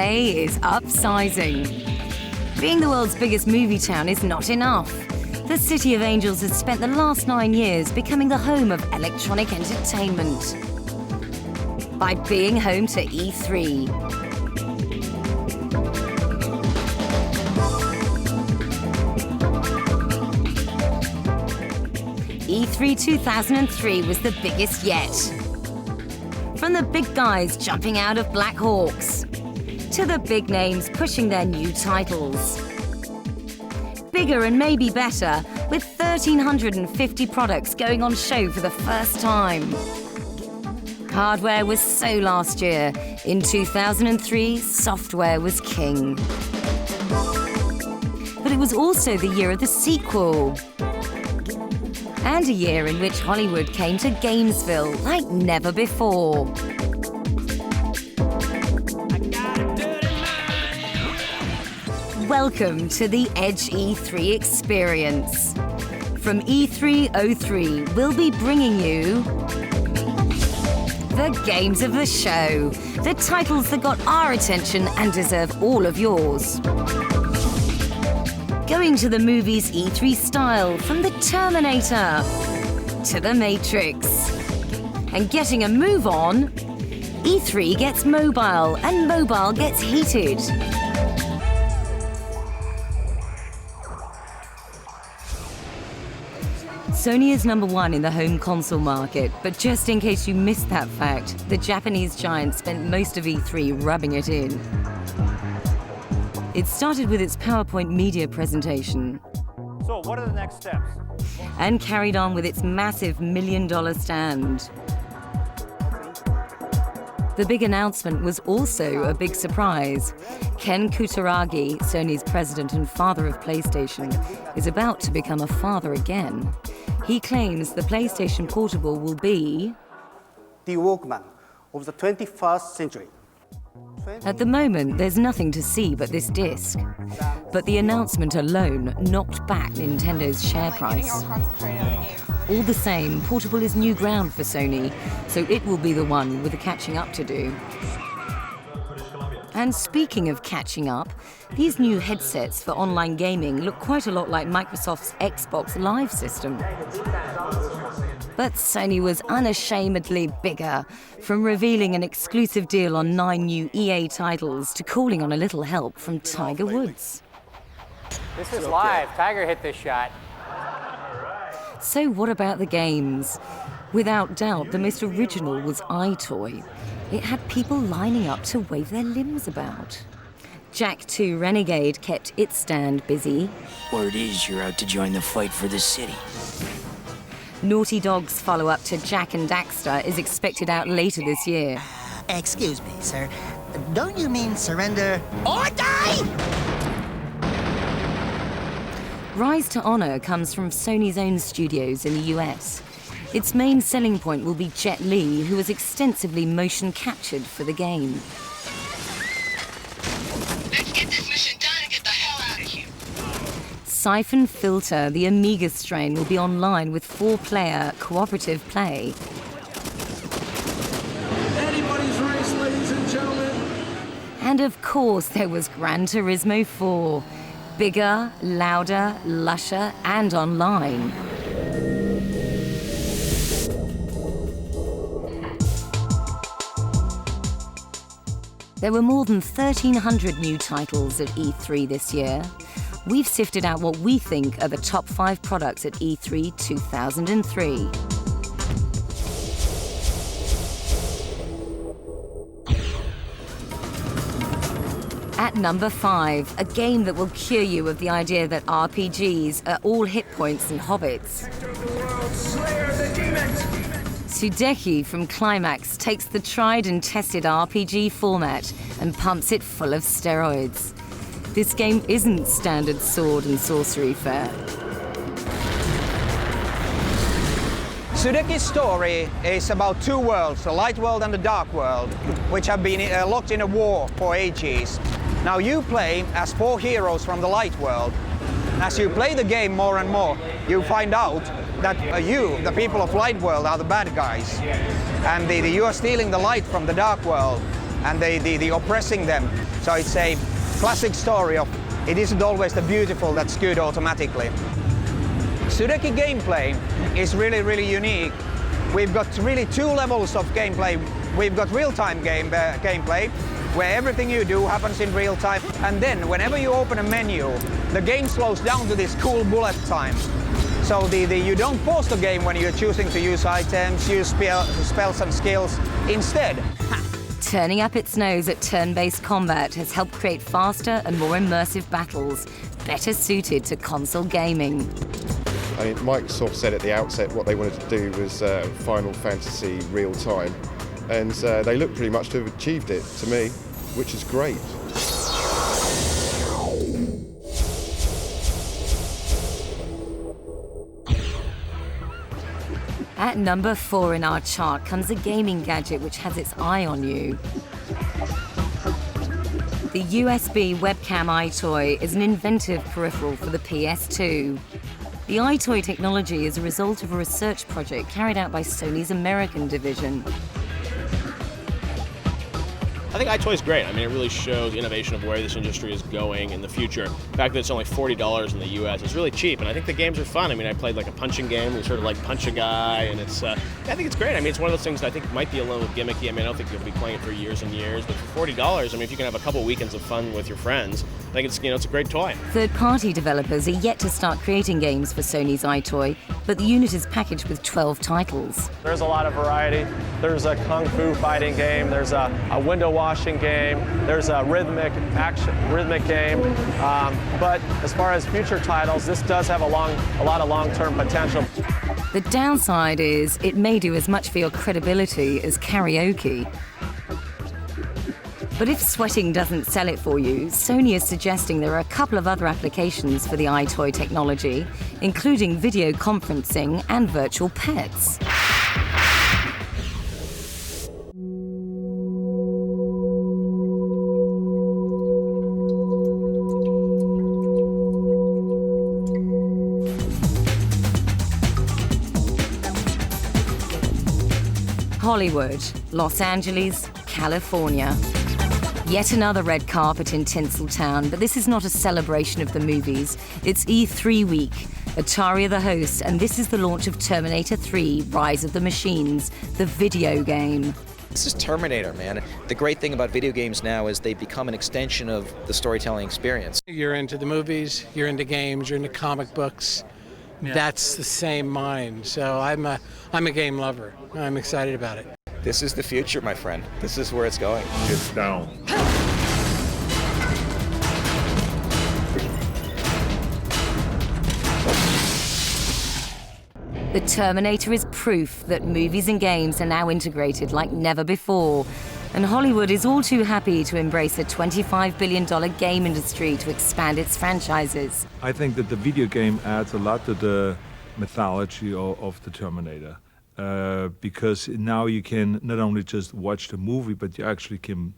today is upsizing. Being the world's biggest movie town is not enough. The City of Angels has spent the last 9 years becoming the home of electronic entertainment by being home to E3. E3 2003 was the biggest yet. From the big guys jumping out of Black Hawks to the big names pushing their new titles. Bigger and maybe better, with 1,350 products going on show for the first time. Hardware was so last year. In 2003, software was king. But it was also the year of the sequel. And a year in which Hollywood came to Gainesville like never before. Welcome to the Edge E3 experience. From E303, we'll be bringing you the games of the show, the titles that got our attention and deserve all of yours. Going to the movies E3 style, from the Terminator to the Matrix. And getting a move on, E3 gets mobile and mobile gets heated. Sony is #1 in the home console market, but just in case you missed that fact, the Japanese giant spent most of E3 rubbing it in. It started with its PowerPoint media presentation. So what are the next steps? And carried on with its massive $1 million stand. The big announcement was also a big surprise. Ken Kutaragi, Sony's president and father of PlayStation, is about to become a father again. He claims the PlayStation Portable will be the Walkman of the 21st century. At the moment, there's nothing to see but this disc. But the announcement alone knocked back Nintendo's share price. All the same, Portable is new ground for Sony, so it will be the one with the catching up to do. And speaking of catching up, these new headsets for online gaming look quite a lot like Microsoft's Xbox Live system. But Sony was unashamedly bigger, from revealing an exclusive deal on 9 new EA titles to calling on a little help from Tiger Woods. This is live. Tiger hit this shot. So what about the games? Without doubt, the most original was iToy. It had people lining up to wave their limbs about. Jak 2 Renegade kept its stand busy. Word is you're out to join the fight for the city. Naughty Dog's follow-up to Jak and Daxter is expected out later this year. Excuse me, sir. Don't you mean surrender or die? Rise to Honor comes from Sony's own studios in the US. Its main selling point will be Jet Li, who was extensively motion captured for the game. Let's get this mission done and get the hell out of here. Siphon Filter, the Amiga strain, will be online with 4-player cooperative play. Anybody's race, ladies and gentlemen. And of course, there was Gran Turismo 4. Bigger, louder, lusher, and online. There were more than 1,300 new titles at E3 this year. We've sifted out what we think are the top 5 products at E3 2003. At number 5, a game that will cure you of the idea that RPGs are all hit points and hobbits. Sudeki from Climax takes the tried and tested RPG format and pumps it full of steroids. This game isn't standard sword and sorcery fare. Sudeki's story is about 2 worlds, the light world and the dark world, which have been locked in a war for ages. Now you play as 4 heroes from the light world. As you play the game more and more, you find out that you, the people of light world, are the bad guys. And you are stealing the light from the dark world. and the oppressing them. So it's a classic story of it isn't always the beautiful that's good automatically. Sudeki gameplay is really, really unique. We've got really two levels of gameplay. We've got real-time gameplay, where everything you do happens in real time. And then whenever you open a menu, the game slows down to this cool bullet time. So you don't pause the game when you're choosing to use items, use spells and skills. Instead, Turning up its nose at turn-based combat has helped create faster and more immersive battles, better suited to console gaming. I mean, Microsoft said at the outset what they wanted to do was Final Fantasy real time, and they look pretty much to have achieved it, to me, which is great. At number 4 in our chart comes a gaming gadget which has its eye on you. The USB webcam iToy is an inventive peripheral for the PS2. The iToy technology is a result of a research project carried out by Sony's American division. I think iToy is great. I mean, it really shows the innovation of where this industry is going in the future. The fact that it's only $40 in the US is really cheap, and I think the games are fun. I mean, I played like a punching game. We sort of like punch a guy, and it's, I think it's great. I mean, it's one of those things that I think might be a little gimmicky. I mean, I don't think you'll be playing it for years and years, but for $40, I mean, if you can have a couple weekends of fun with your friends, I think it's, it's a great toy. Third-party developers are yet to start creating games for Sony's iToy, but the unit is packaged with 12 titles. There's a lot of variety. There's a kung fu fighting game. There's a window washing game. There's a rhythmic game. But as far as future titles, this does have a lot of long-term potential. The downside is it may do as much for your credibility as karaoke. But if sweating doesn't sell it for you, Sony is suggesting there are a couple of other applications for the iToy technology, including video conferencing and virtual pets. Hollywood, Los Angeles, California. Yet another red carpet in Tinseltown, but this is not a celebration of the movies. It's E3 week. Atari are the hosts, and this is the launch of Terminator 3, Rise of the Machines, the video game. This is Terminator, man. The great thing about video games now is they become an extension of the storytelling experience. You're into the movies, you're into games, you're into comic books. Yeah. That's the same mind. So I'm a game lover. I'm excited about it. This is the future, my friend. This is where it's going. Get down. The Terminator is proof that movies and games are now integrated like never before. And Hollywood is all too happy to embrace a $25 billion game industry to expand its franchises. I think that the video game adds a lot to the mythology of the Terminator. Because now you can not only just watch the movie, but you actually can,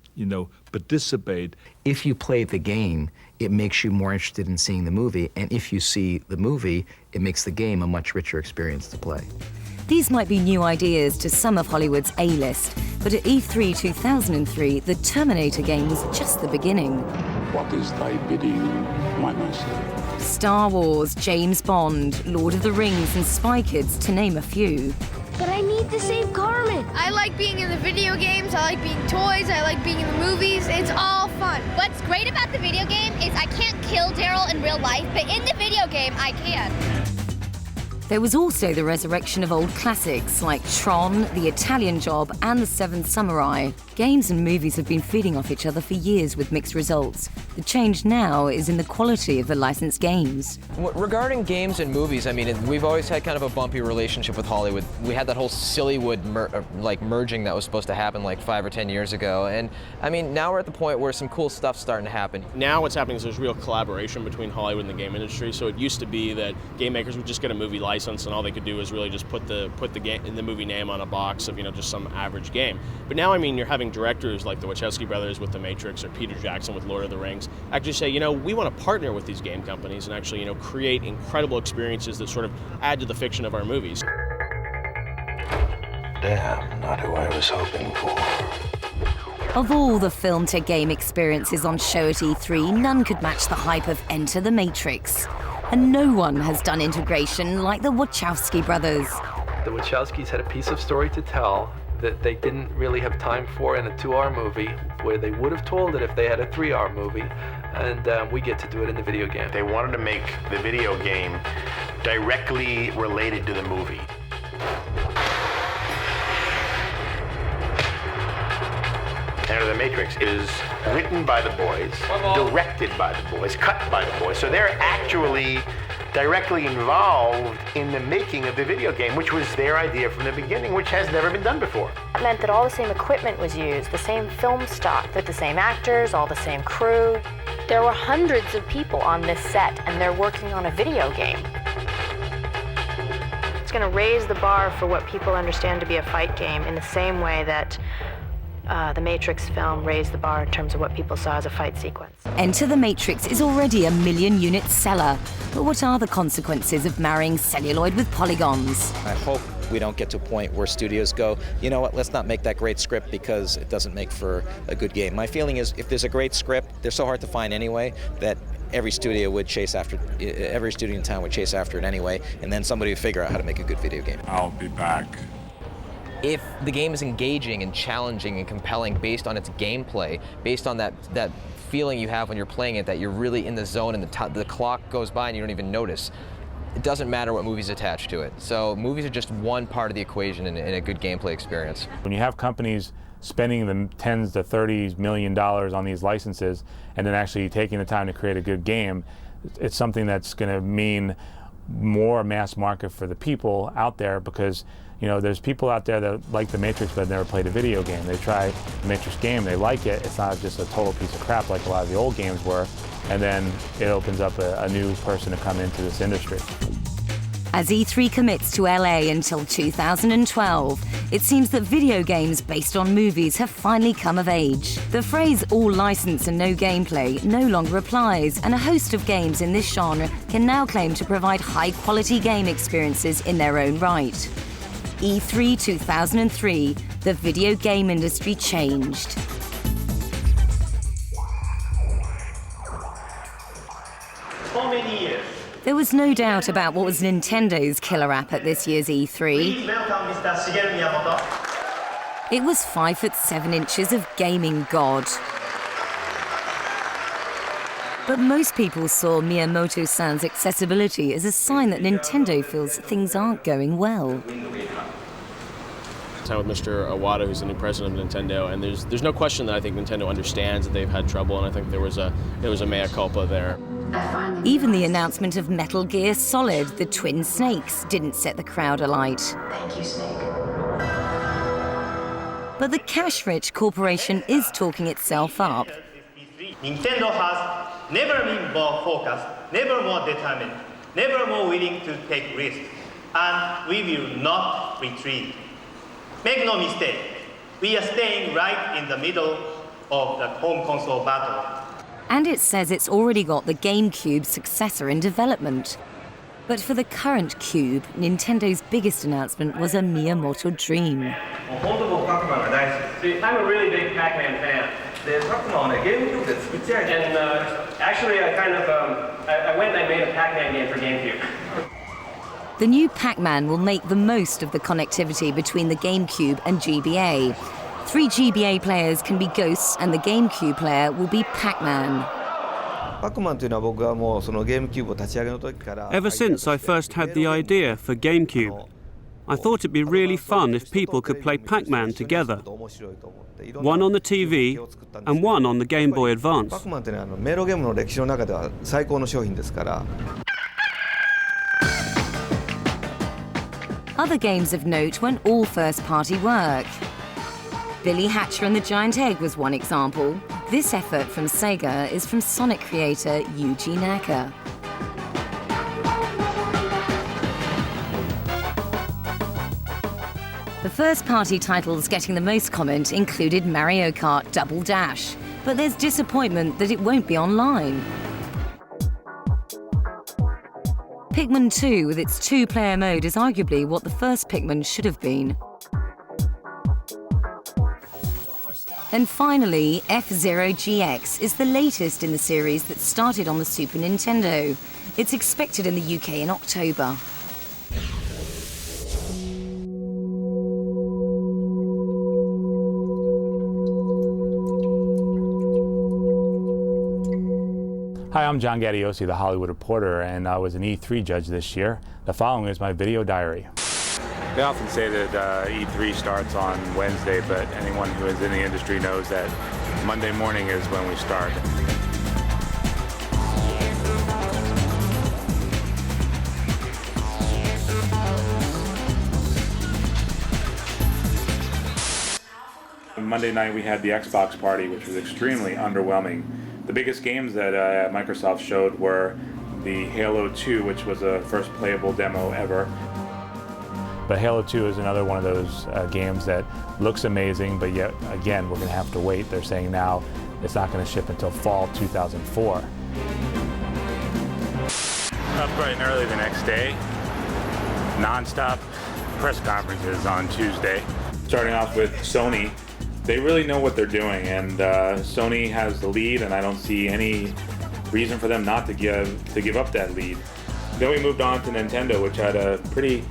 participate. If you play the game, it makes you more interested in seeing the movie, and if you see the movie, it makes the game a much richer experience to play. These might be new ideas to some of Hollywood's A-list, but at E3 2003, the Terminator game was just the beginning. What is thy bidding, my master? Star Wars, James Bond, Lord of the Rings, and Spy Kids, to name a few. But I need to save Carmen. I like being in the video games, I like being toys, I like being in the movies. It's all fun. What's great about the video game is I can't kill Daryl in real life, but in the video game, I can. There was also the resurrection of old classics like Tron, The Italian Job, and The Seventh Samurai. Games and movies have been feeding off each other for years with mixed results. The change now is in the quality of the licensed games. Regarding games and movies, I mean, we've always had kind of a bumpy relationship with Hollywood. We had that whole Sillywood merging that was supposed to happen like 5 or 10 years ago. And I mean, now we're at the point where some cool stuff's starting to happen. Now what's happening is there's real collaboration between Hollywood and the game industry. So it used to be that game makers would just get a movie license and all they could do is really just put the movie name on a box of just some average game. But now, I mean, you're having directors like the Wachowski brothers with The Matrix or Peter Jackson with Lord of the Rings actually say, we want to partner with these game companies and actually, create incredible experiences that sort of add to the fiction of our movies. Damn, not who I was hoping for. Of all the film-to-game experiences on show at E3, none could match the hype of Enter the Matrix. And no one has done integration like the Wachowski brothers. The Wachowskis had a piece of story to tell that they didn't really have time for in a 2-hour movie, where they would have told it if they had a 3-hour movie, and we get to do it in the video game. They wanted to make the video game directly related to the movie. Enter the Matrix is written by the boys, directed by the boys, cut by the boys, so they're actually directly involved in the making of the video game, which was their idea from the beginning, which has never been done before. That meant that all the same equipment was used, the same film stock, with the same actors, all the same crew. There were hundreds of people on this set, and they're working on a video game. It's going to raise the bar for what people understand to be a fight game in the same way that the Matrix film raised the bar in terms of what people saw as a fight sequence. Enter the Matrix is already a million-unit seller. But what are the consequences of marrying celluloid with polygons? I hope we don't get to a point where studios go, you know what, let's not make that great script because it doesn't make for a good game. My feeling is if there's a great script, they're so hard to find anyway that every studio in town would chase after it anyway, and then somebody would figure out how to make a good video game. I'll be back. If the game is engaging and challenging and compelling based on its gameplay, based on that feeling you have when you're playing it, that you're really in the zone and the clock goes by and you don't even notice, it doesn't matter what movie's attached to it. So movies are just one part of the equation in a good gameplay experience. When you have companies spending the tens to $30 million on these licenses and then actually taking the time to create a good game, it's something that's going to mean more mass market for the people out there, because you know, there's people out there that like the Matrix but have never played a video game. They try the Matrix game, they like it. It's not just a total piece of crap like a lot of the old games were. And then it opens up a new person to come into this industry. As E3 commits to LA until 2012, it seems that video games based on movies have finally come of age. The phrase all license and no gameplay no longer applies, and a host of games in this genre can now claim to provide high-quality game experiences in their own right. E3 2003, the video game industry changed. For many years. There was no doubt about what was Nintendo's killer app at this year's E3. Please welcome Mr. Shigeru Miyamoto. It was 5'7" of gaming god. But most people saw Miyamoto-san's accessibility as a sign that Nintendo feels things aren't going well. Time with Mr. Iwata, who's the new president of Nintendo, and there's no question that I think Nintendo understands that they've had trouble, and I think there was a mea culpa there. Even the announcement of Metal Gear Solid, the Twin Snakes, didn't set the crowd alight. Thank you, Snake. But the cash-rich corporation is talking itself up. Nintendo has never been more focused, never more determined, never more willing to take risks, and we will not retreat. Make no mistake, we are staying right in the middle of the home console battle. And it says it's already got the GameCube's successor in development. But for the current Cube, Nintendo's biggest announcement was a Miyamoto dream. I'm a really big Pac-Man fan. And actually, I went and I made a Pac-Man game for GameCube. The new Pac-Man will make the most of the connectivity between the GameCube and GBA. 3 GBA players can be Ghosts, and the GameCube player will be Pac-Man. Ever since I first had the idea for GameCube, I thought it'd be really fun if people could play Pac-Man together. One on the TV and one on the Game Boy Advance. Other games of note weren't all first-party work. Billy Hatcher and the Giant Egg was one example. This effort from Sega is from Sonic creator Yuji Naka. The first-party titles getting the most comment included Mario Kart Double Dash, but there's disappointment that it won't be online. Pikmin 2 with its 2-player mode is arguably what the first Pikmin should have been. And finally, F-Zero GX is the latest in the series that started on the Super Nintendo. It's expected in the UK in October. Hi, I'm John Gaudiosi, the Hollywood reporter, and I was an E3 judge this year. The following is my video diary. They often say that E3 starts on Wednesday, but anyone who is in the industry knows that Monday morning is when we start. Monday night we had the Xbox party, which was extremely underwhelming. The biggest games that Microsoft showed were the Halo 2, which was the first playable demo ever. But Halo 2 is another one of those games that looks amazing, but yet, again, we're going to have to wait. They're saying now it's not going to ship until fall 2004. Up bright and early the next day, non-stop press conferences on Tuesday. Starting off with Sony. They really know what they're doing, and Sony has the lead, and I don't see any reason for them not to give up that lead. Then we moved on to Nintendo, which had a pretty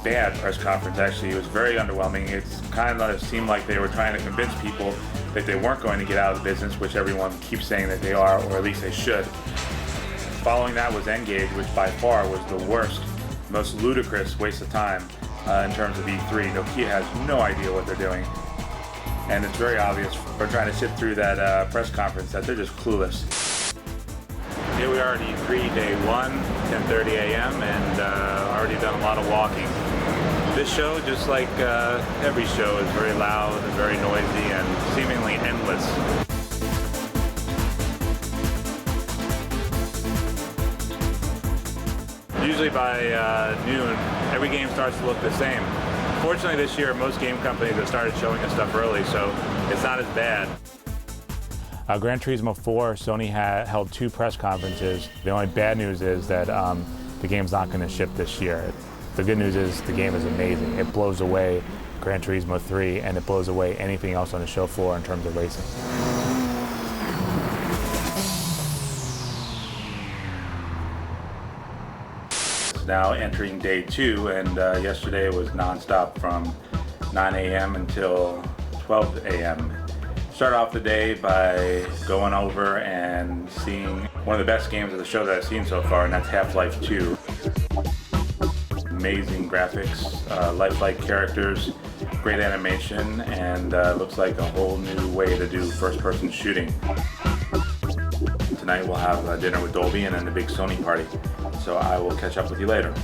bad press conference, actually. It was very underwhelming. It's kind of seemed like they were trying to convince people that they weren't going to get out of the business, which everyone keeps saying that they are, or at least they should. Following that was N-Gage, which by far was the worst, most ludicrous waste of time in terms of E3. Nokia has no idea what they're doing. And it's very obvious for trying to sit through that press conference that they're just clueless. Here we are at E3 day 1, 10:30 a.m. and already done a lot of walking. This show, just like every show, is very loud and very noisy and seemingly endless. Usually by noon, every game starts to look the same. Fortunately this year, most game companies have started showing us stuff early, so it's not as bad. Gran Turismo 4, Sony held 2 press conferences. The only bad news is that the game's not going to ship this year. The good news is the game is amazing. It blows away Gran Turismo 3, and it blows away anything else on the show floor in terms of racing. Now entering day 2, and yesterday was non-stop from 9 a.m. until 12 a.m. Start off the day by going over and seeing one of the best games of the show that I've seen so far, and that's Half-Life 2. Amazing graphics, lifelike characters, great animation, and looks like a whole new way to do first-person shooting. Tonight we'll have dinner with Dolby and then the big Sony party. So I will catch up with you later.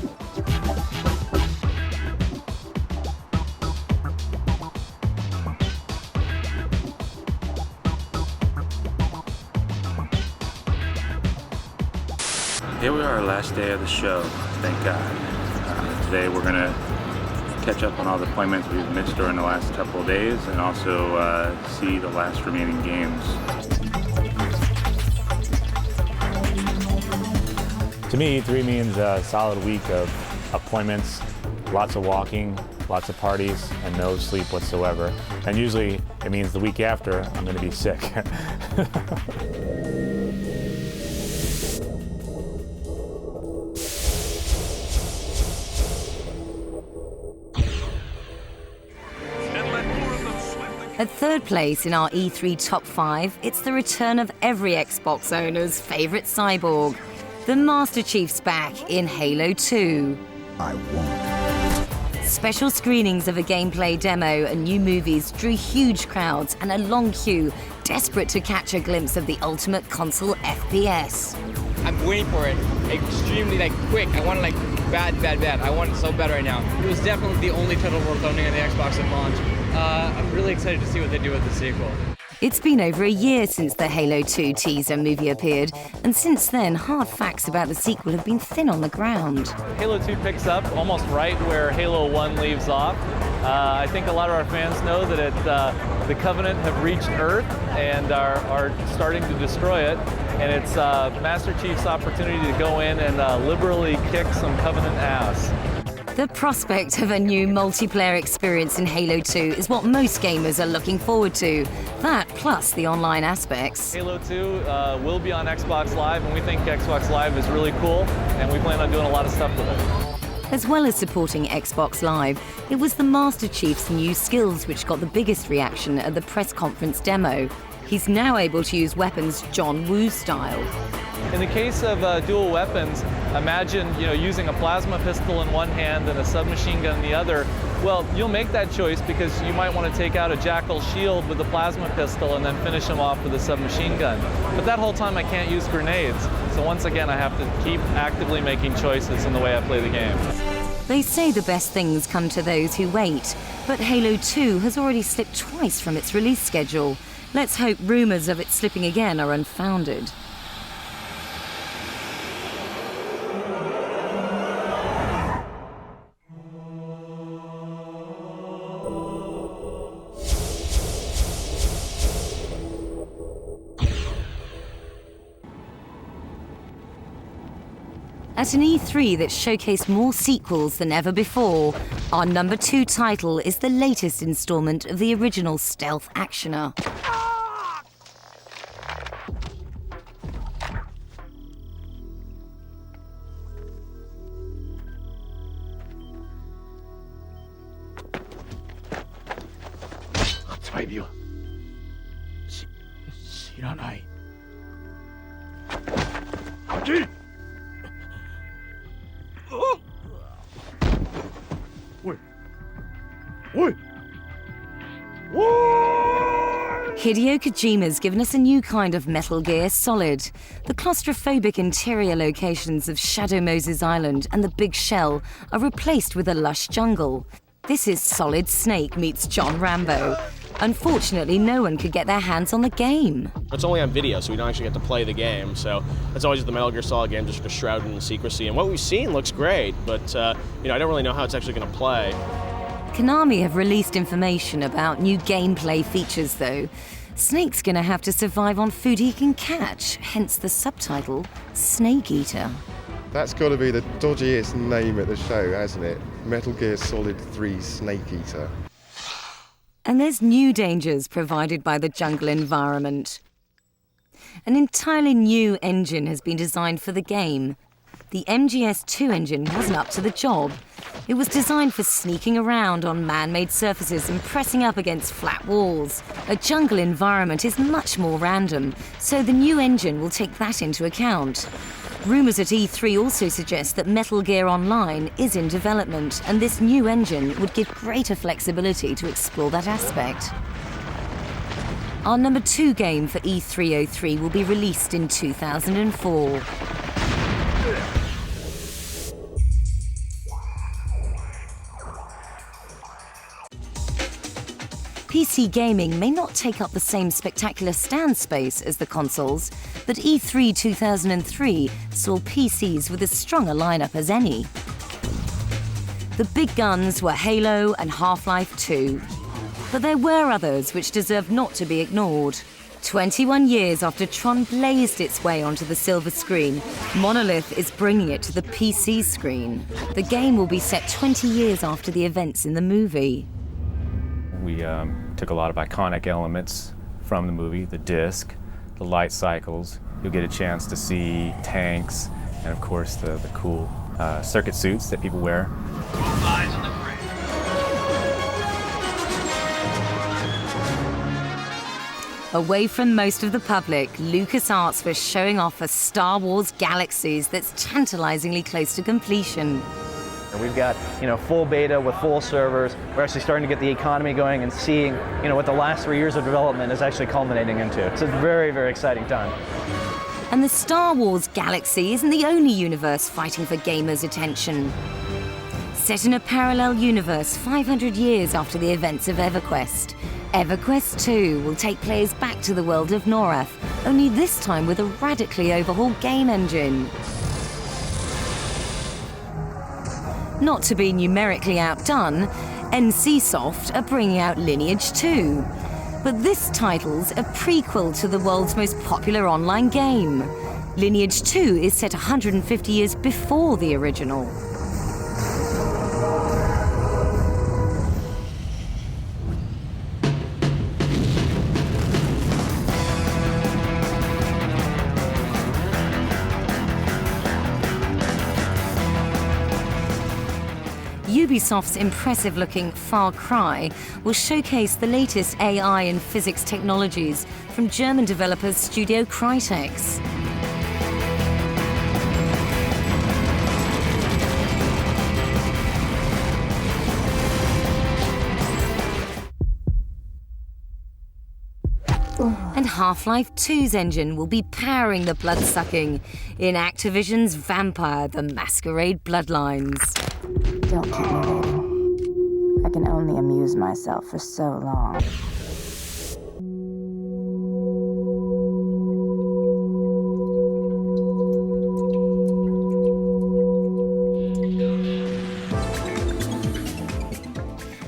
Here we are, last day of the show, thank God. Today we're gonna catch up on all the appointments we've missed during the last couple of days and also see the last remaining games. To me, E3 means a solid week of appointments, lots of walking, lots of parties, and no sleep whatsoever. And usually it means the week after I'm going to be sick. At third place in our E3 top 5, it's the return of every Xbox owner's favorite cyborg. The Master Chief's back in Halo 2. I won't. Special screenings of a gameplay demo and new movies drew huge crowds and a long queue, desperate to catch a glimpse of the ultimate console FPS. I'm waiting for it extremely quick. I want it bad. I want it so bad right now. It was definitely the only title worth owning on the Xbox at launch. I'm really excited to see what they do with the sequel. It's been over a year since the Halo 2 teaser movie appeared, and since then, hard facts about the sequel have been thin on the ground. Halo 2 picks up almost right where Halo 1 leaves off. I think a lot of our fans know that the Covenant have reached Earth and are starting to destroy it, and it's Master Chief's opportunity to go in and liberally kick some Covenant ass. The prospect of a new multiplayer experience in Halo 2 is what most gamers are looking forward to. That plus the online aspects. Halo 2 will be on Xbox Live, and we think Xbox Live is really cool, and we plan on doing a lot of stuff with it. As well as supporting Xbox Live, it was the Master Chief's new skills which got the biggest reaction at the press conference demo. He's now able to use weapons John Woo style. In the case of dual weapons, imagine using a plasma pistol in one hand and a submachine gun in the other. Well, you'll make that choice because you might want to take out a Jackal shield with a plasma pistol and then finish him off with a submachine gun. But that whole time I can't use grenades. So once again, I have to keep actively making choices in the way I play the game. They say the best things come to those who wait, but Halo 2 has already slipped twice from its release schedule. Let's hope rumors of it slipping again are unfounded. At an E3 that showcased more sequels than ever before, our number 2 title is the latest installment of the original stealth actioner. Hideo Kojima's given us a new kind of Metal Gear Solid. The claustrophobic interior locations of Shadow Moses Island and the Big Shell are replaced with a lush jungle. This is Solid Snake meets John Rambo. Unfortunately, no one could get their hands on the game. It's only on video, so we don't actually get to play the game. So it's always the Metal Gear Solid game, just sort of shrouded in secrecy. And what we've seen looks great, but I don't really know how it's actually going to play. Konami have released information about new gameplay features, though. Snake's gonna have to survive on food he can catch, hence the subtitle, Snake Eater. That's got to be the dodgiest name at the show, hasn't it? Metal Gear Solid 3 Snake Eater. And there's new dangers provided by the jungle environment. An entirely new engine has been designed for the game. The MGS2 engine wasn't up to the job. It was designed for sneaking around on man-made surfaces and pressing up against flat walls. A jungle environment is much more random, so the new engine will take that into account. Rumors at E3 also suggest that Metal Gear Online is in development, and this new engine would give greater flexibility to explore that aspect. Our number 2 game for E303 will be released in 2004. PC gaming may not take up the same spectacular stand space as the consoles, but E3 2003 saw PCs with as strong a lineup as any. The big guns were Halo and Half-Life 2, but there were others which deserve not to be ignored. 21 years after Tron blazed its way onto the silver screen, Monolith is bringing it to the PC screen. The game will be set 20 years after the events in the movie. We took a lot of iconic elements from the movie, the disc, the light cycles. You'll get a chance to see tanks and, of course, the cool circuit suits that people wear. Eyes on the bridge. Away from most of the public, LucasArts was showing off a Star Wars Galaxies that's tantalizingly close to completion. We've got, full beta with full servers. We're actually starting to get the economy going and seeing, what the last 3 years of development is actually culminating into. It's a very, very exciting time. And the Star Wars Galaxy isn't the only universe fighting for gamers' attention. Set in a parallel universe 500 years after the events of EverQuest, EverQuest 2 will take players back to the world of Norath, only this time with a radically overhauled game engine. Not to be numerically outdone, NCSoft are bringing out Lineage 2. But this title's a prequel to the world's most popular online game. Lineage 2 is set 150 years before the original. Ubisoft's impressive-looking FarCry will showcase the latest AI and physics technologies from German developers Studio Crytek's. And Half-Life 2's engine will be powering the blood-sucking in Activision's Vampire: The Masquerade Bloodlines. Don't keep me waiting. I can only amuse myself for so long.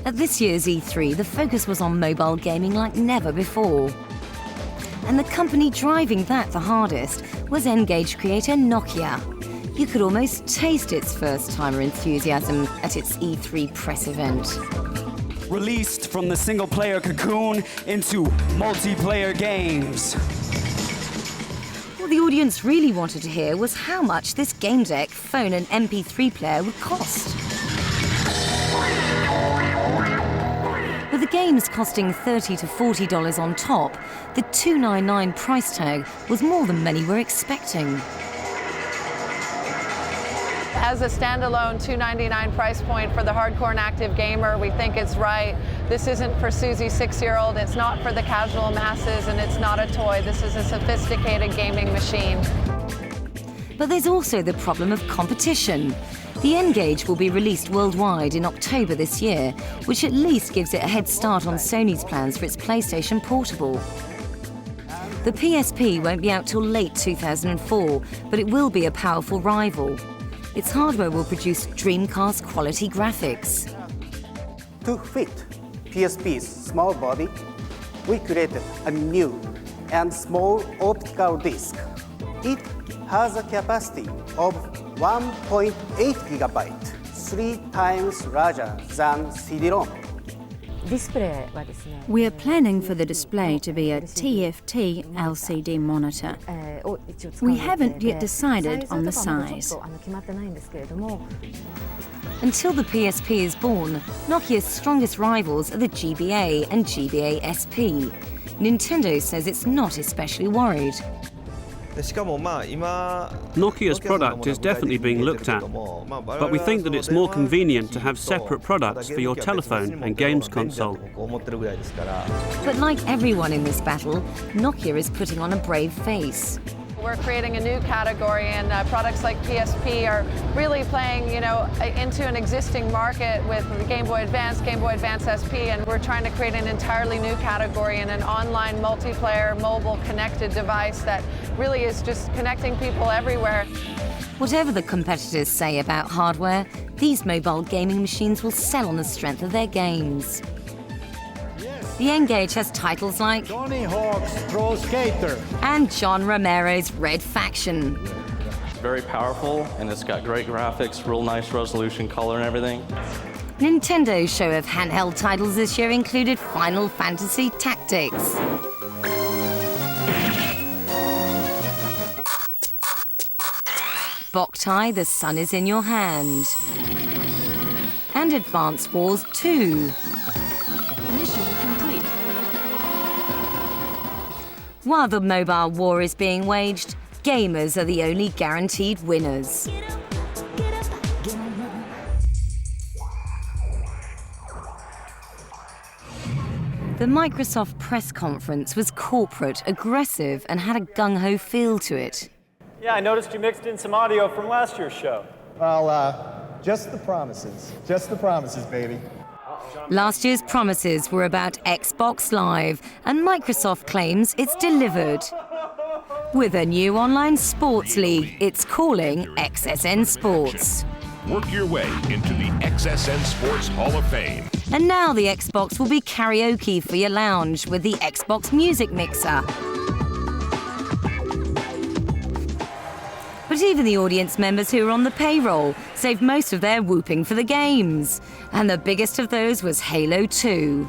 At this year's E3, the focus was on mobile gaming like never before. And the company driving that the hardest was N-Gage creator Nokia. You could almost taste its first-timer enthusiasm at its E3 press event. Released from the single-player cocoon into multiplayer games. What the audience really wanted to hear was how much this game deck, phone and MP3 player would cost. With the games costing $30 to $40 on top, the $299 price tag was more than many were expecting. As a standalone $299 price point for the hardcore and active gamer, we think it's right. This isn't for Susie's 6-year-old, it's not for the casual masses, and it's not a toy. This is a sophisticated gaming machine. But there's also the problem of competition. The N-Gage will be released worldwide in October this year, which at least gives it a head start on Sony's plans for its PlayStation Portable. The PSP won't be out till late 2004, but it will be a powerful rival. Its hardware will produce Dreamcast quality graphics. To fit PSP's small body, we created a new and small optical disc. It has a capacity of 1.8 gigabyte, 3 times larger than CD-ROM. We are planning for the display to be a TFT LCD monitor. We haven't yet decided on the size. Until the PSP is born, Nokia's strongest rivals are the GBA and GBA SP. Nintendo says it's not especially worried. Nokia's product is definitely being looked at, but we think that it's more convenient to have separate products for your telephone and games console. But like everyone in this battle, Nokia is putting on a brave face. We're creating a new category, and products like PSP are really playing, into an existing market with the Game Boy Advance SP, and we're trying to create an entirely new category in an online multiplayer mobile connected device that really is just connecting people everywhere. Whatever the competitors say about hardware, these mobile gaming machines will sell on the strength of their games. The N-Gage has titles like Tony Hawk's Pro Skater and John Romero's Red Faction. It's very powerful, and it's got great graphics, real nice resolution, color, and everything. Nintendo's show of handheld titles this year included Final Fantasy Tactics, Boktai: The Sun Is in Your Hand, and Advance Wars 2. While the mobile war is being waged, gamers are the only guaranteed winners. The Microsoft press conference was corporate, aggressive, and had a gung-ho feel to it. Yeah, I noticed you mixed in some audio from last year's show. Well, just the promises, baby. Last year's promises were about Xbox Live, and Microsoft claims it's delivered. With a new online sports league it's calling XSN Sports. Work your way into the XSN Sports Hall of Fame. And now the Xbox will be karaoke for your lounge with the Xbox Music Mixer. But even the audience members who were on the payroll saved most of their whooping for the games. And the biggest of those was Halo 2.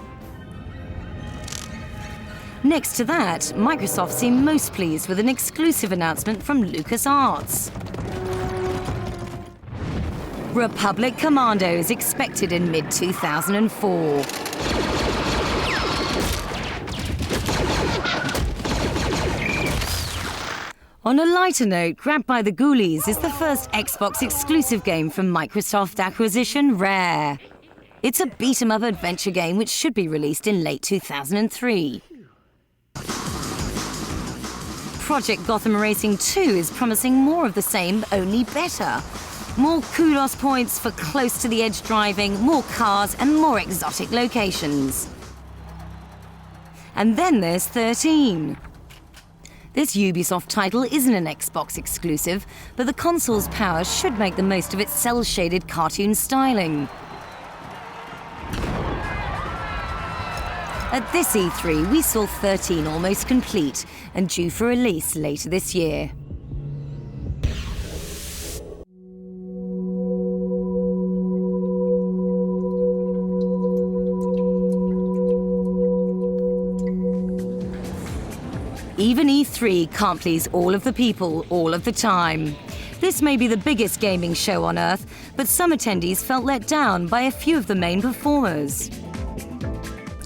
Next to that, Microsoft seemed most pleased with an exclusive announcement from LucasArts. Republic Commando is expected in mid-2004. On a lighter note, Grabbed by the Ghoulies is the first Xbox exclusive game from Microsoft acquisition Rare. It's a beat-em-up adventure game which should be released in late 2003. Project Gotham Racing 2 is promising more of the same, only better. More kudos points for close-to-the-edge driving, more cars and more exotic locations. And then there's 13. This Ubisoft title isn't an Xbox exclusive, but the console's power should make the most of its cel-shaded cartoon styling. At this E3, we saw 13 almost complete and due for release later this year. Even E3 can't please all of the people all of the time. This may be the biggest gaming show on Earth, but some attendees felt let down by a few of the main performers.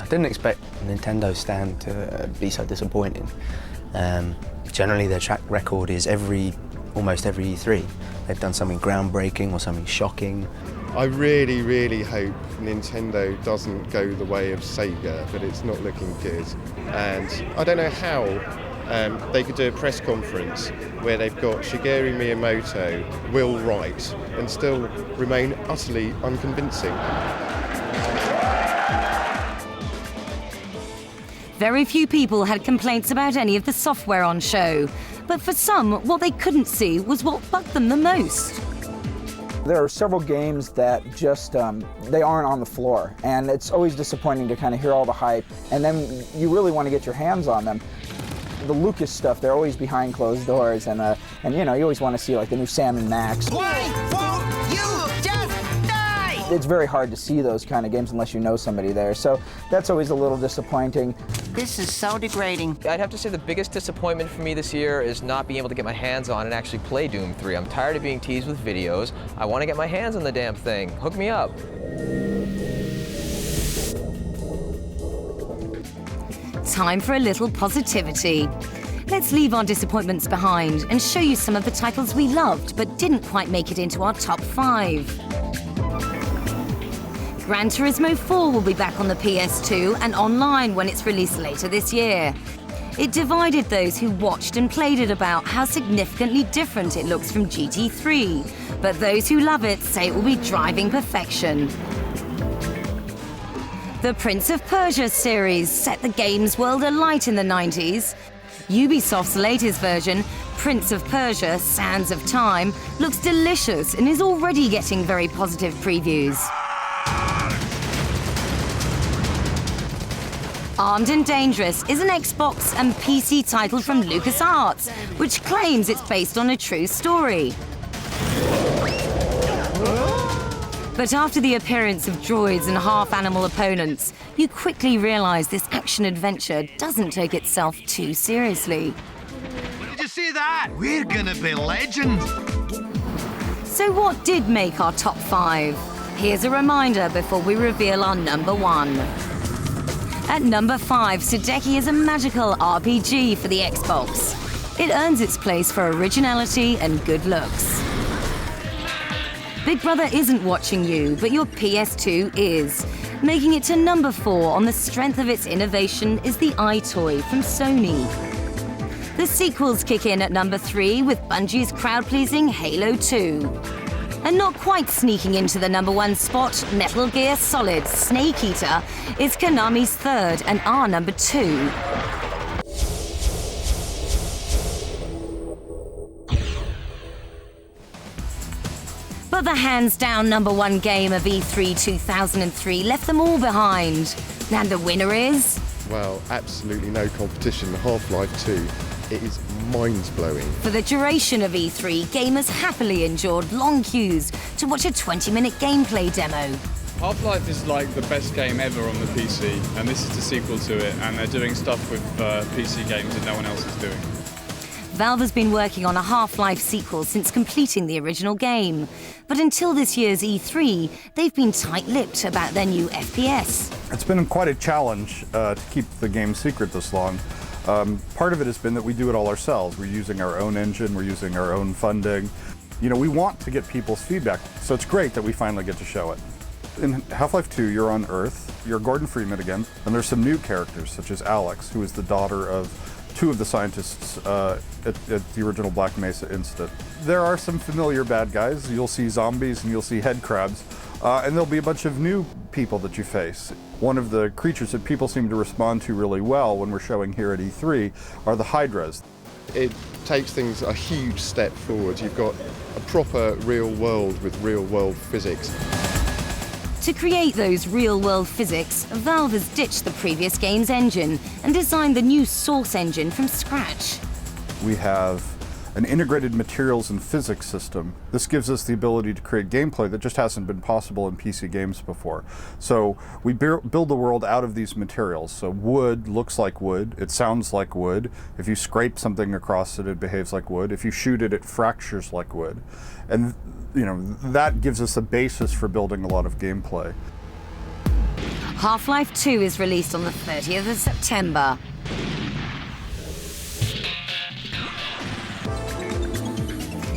I didn't expect Nintendo's stand to be so disappointing. Generally their track record is almost every E3. They've done something groundbreaking or something shocking. I really, really hope Nintendo doesn't go the way of Sega, but it's not looking good. And I don't know how they could do a press conference where they've got Shigeru Miyamoto, Will Wright, and still remain utterly unconvincing. Very few people had complaints about any of the software on show, but for some, what they couldn't see was what bugged them the most. There are several games that just, they aren't on the floor, and it's always disappointing to kind of hear all the hype, and then you really want to get your hands on them. The Lucas stuff, they're always behind closed doors, and you know, you always want to see like the new Sam & Max. Why won't you just die? It's very hard to see those kind of games unless you know somebody there, so that's always a little disappointing. This is so degrading. I'd have to say the biggest disappointment for me this year is not being able to get my hands on and actually play Doom 3. I'm tired of being teased with videos. I want to get my hands on the damn thing. Hook me up. Time for a little positivity. Let's leave our disappointments behind and show you some of the titles we loved but didn't quite make it into our top 5. Gran Turismo 4 will be back on the PS2 and online when it's released later this year. It divided those who watched and played it about how significantly different it looks from GT3, but those who love it say it will be driving perfection. The Prince of Persia series set the games world alight in the 90s. Ubisoft's latest version, Prince of Persia: Sands of Time, looks delicious and is already getting very positive previews. Armed and Dangerous is an Xbox and PC title from LucasArts, which claims it's based on a true story. But after the appearance of droids and half-animal opponents, you quickly realize this action-adventure doesn't take itself too seriously. Did you see that? We're gonna be legends. So what did make our top 5? Here's a reminder before we reveal our number 1. At number 5, Sudeki is a magical RPG for the Xbox. It earns its place for originality and good looks. Big Brother isn't watching you, but your PS2 is. Making it to number 4 on the strength of its innovation is the iToy from Sony. The sequels kick in at number 3 with Bungie's crowd-pleasing Halo 2. And not quite sneaking into the number 1 spot, Metal Gear Solid Snake Eater is Konami's 3rd and our number 2. But the hands-down number 1 game of E3 2003 left them all behind. And the winner is... Well, absolutely no competition. Half-Life 2. It is mind-blowing. For the duration of E3, gamers happily endured long queues to watch a 20-minute gameplay demo. Half-Life is like the best game ever on the PC, and this is the sequel to it, and they're doing stuff with PC games that no one else is doing. Valve has been working on a Half-Life sequel since completing the original game. But until this year's E3, they've been tight-lipped about their new FPS. It's been quite a challenge to keep the game secret this long. Part of it has been that we do it all ourselves. We're using our own engine, we're using our own funding. You know, we want to get people's feedback, so it's great that we finally get to show it. In Half-Life 2, you're on Earth, you're Gordon Freeman again, and there's some new characters, such as Alex, who is the daughter of two of the scientists at the original Black Mesa incident. There are some familiar bad guys. You'll see zombies and you'll see head crabs, and there'll be a bunch of new people that you face. One of the creatures that people seem to respond to really well when we're showing here at E3 are the Hydras. It takes things a huge step forward. You've got a proper real world with real world physics. To create those real-world physics, Valve has ditched the previous game's engine and designed the new Source engine from scratch. We have an integrated materials and physics system. This gives us the ability to create gameplay that just hasn't been possible in PC games before. So we build the world out of these materials. So wood looks like wood, it sounds like wood. If you scrape something across it, it behaves like wood. If you shoot it, it fractures like wood. And you know, that gives us a basis for building a lot of gameplay. Half-Life 2 is released on the 30th of September.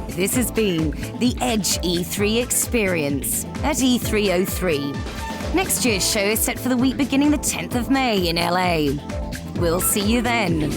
This has been the Edge E3 experience at E303. Next year's show is set for the week beginning the 10th of May in LA. We'll see you then.